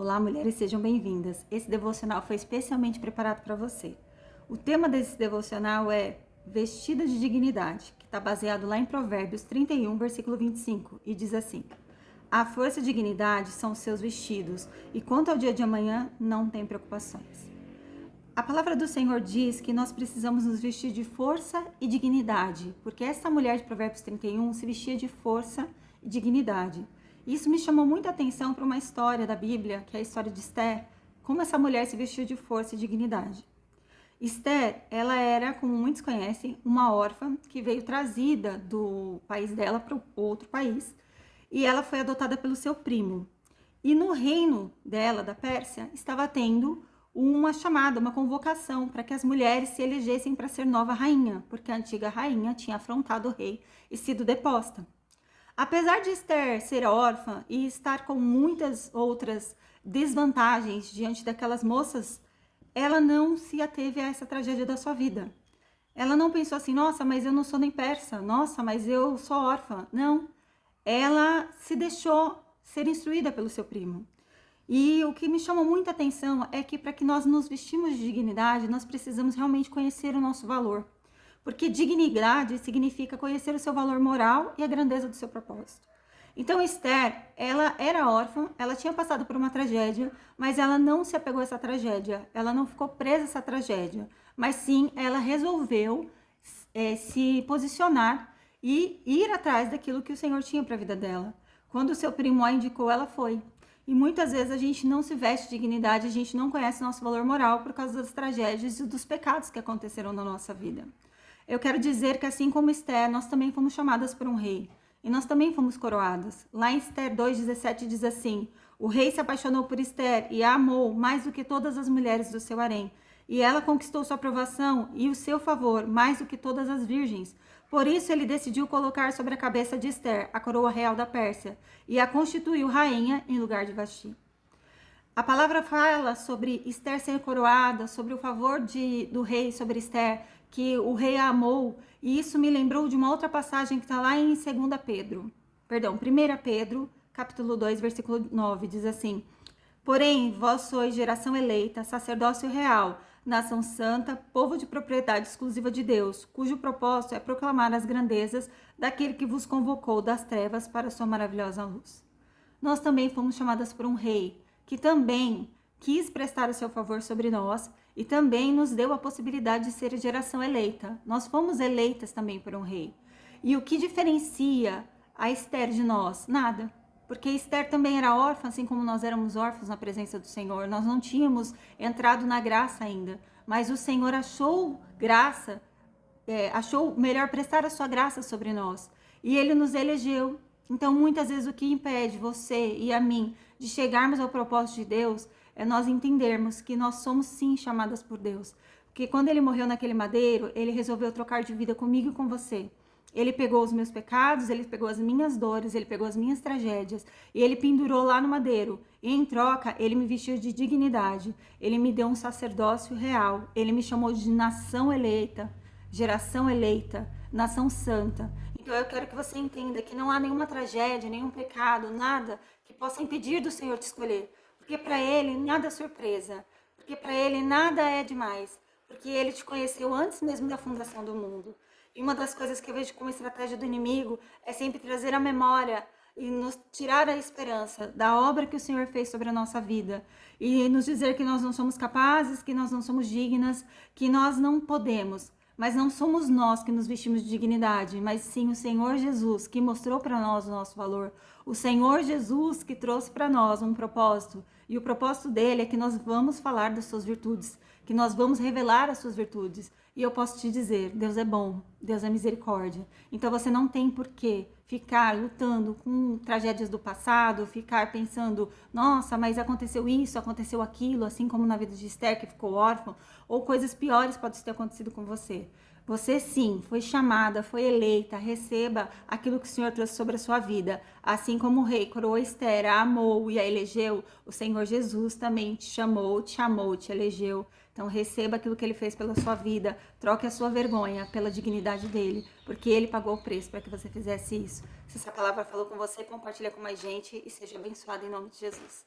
Olá, mulheres, sejam bem-vindas. Esse devocional foi especialmente preparado para você. O tema desse devocional é Vestida de Dignidade, que está baseado lá em Provérbios 31, versículo 25, e diz assim: A força e dignidade são os seus vestidos, e quanto ao dia de amanhã, não tem preocupações. A palavra do Senhor diz que nós precisamos nos vestir de força e dignidade, porque essa mulher de Provérbios 31 se vestia de força e dignidade. Isso me chamou muita atenção para uma história da Bíblia, que é a história de Esther, como essa mulher se vestiu de força e dignidade. Esther, ela era, como muitos conhecem, uma órfã que veio trazida do país dela para outro país, e ela foi adotada pelo seu primo. E no reino dela, da Pérsia, estava tendo uma chamada, uma convocação para que as mulheres se elegessem para ser nova rainha, porque a antiga rainha tinha afrontado o rei e sido deposta. Apesar de Esther ser órfã e estar com muitas outras desvantagens diante daquelas moças, ela não se ateve a essa tragédia da sua vida. Ela não pensou assim, nossa, mas eu não sou nem persa, nossa, mas eu sou órfã. Não, ela se deixou ser instruída pelo seu primo. E o que me chama muita atenção é que para que nós nos vestimos de dignidade, nós precisamos realmente conhecer o nosso valor. Porque dignidade significa conhecer o seu valor moral e a grandeza do seu propósito. Então Esther, ela era órfã, ela tinha passado por uma tragédia, mas ela não se apegou a essa tragédia, ela não ficou presa a essa tragédia, mas sim ela resolveu se posicionar e ir atrás daquilo que o Senhor tinha para a vida dela. Quando o seu primo a indicou, ela foi. E muitas vezes a gente não se veste de dignidade, a gente não conhece nosso valor moral por causa das tragédias e dos pecados que aconteceram na nossa vida. Eu quero dizer que assim como Esther, nós também fomos chamadas por um rei. E nós também fomos coroadas. Lá em Esther 2,17 diz assim: O rei se apaixonou por Esther e a amou mais do que todas as mulheres do seu harém. E ela conquistou sua aprovação e o seu favor mais do que todas as virgens. Por isso ele decidiu colocar sobre a cabeça de Esther a coroa real da Pérsia e a constituiu rainha em lugar de Vasti. A palavra fala sobre Esther ser coroada, sobre o favor do rei sobre Esther, que o rei a amou, e isso me lembrou de uma outra passagem que está lá em 1 Pedro, capítulo 2, versículo 9, diz assim: Porém, vós sois geração eleita, sacerdócio real, nação santa, povo de propriedade exclusiva de Deus, cujo propósito é proclamar as grandezas daquele que vos convocou das trevas para a sua maravilhosa luz. Nós também fomos chamadas por um rei, que também quis prestar o seu favor sobre nós e também nos deu a possibilidade de ser geração eleita. Nós fomos eleitas também por um rei. E o que diferencia a Esther de nós? Nada. Porque Esther também era órfã, assim como nós éramos órfãos na presença do Senhor. Nós não tínhamos entrado na graça ainda. Mas o Senhor achou graça, achou melhor prestar a sua graça sobre nós. E Ele nos elegeu. Então, muitas vezes o que impede você e a mim de chegarmos ao propósito de Deus é nós entendermos que nós somos sim chamadas por Deus. Porque quando Ele morreu naquele madeiro, Ele resolveu trocar de vida comigo e com você. Ele pegou os meus pecados, Ele pegou as minhas dores, Ele pegou as minhas tragédias e Ele pendurou lá no madeiro. E em troca, Ele me vestiu de dignidade. Ele me deu um sacerdócio real. Ele me chamou de nação eleita, geração eleita, nação santa. Então eu quero que você entenda que não há nenhuma tragédia, nenhum pecado, nada que possa impedir do Senhor te escolher. Porque para Ele nada é surpresa. Porque para Ele nada é demais. Porque Ele te conheceu antes mesmo da fundação do mundo. E uma das coisas que eu vejo como estratégia do inimigo é sempre trazer a memória e nos tirar a esperança da obra que o Senhor fez sobre a nossa vida. E nos dizer que nós não somos capazes, que nós não somos dignas, que nós não podemos. Mas não somos nós que nos vestimos de dignidade, mas sim o Senhor Jesus que mostrou para nós o nosso valor. O Senhor Jesus que trouxe para nós um propósito. E o propósito dele é que nós vamos falar das suas virtudes, que nós vamos revelar as suas virtudes. E eu posso te dizer, Deus é bom, Deus é misericórdia. Então você não tem por que ficar lutando com tragédias do passado, ficar pensando, nossa, mas aconteceu isso, aconteceu aquilo, assim como na vida de Esther, que ficou órfã, ou coisas piores podem ter acontecido com você. Você sim, foi chamada, foi eleita, receba aquilo que o Senhor trouxe sobre a sua vida. Assim como o rei coroou Esther, a amou e a elegeu, o Senhor Jesus também te chamou, te elegeu. Então receba aquilo que Ele fez pela sua vida, troque a sua vergonha pela dignidade dEle, porque Ele pagou o preço para que você fizesse isso. Se essa palavra falou com você, compartilha com mais gente e seja abençoado em nome de Jesus.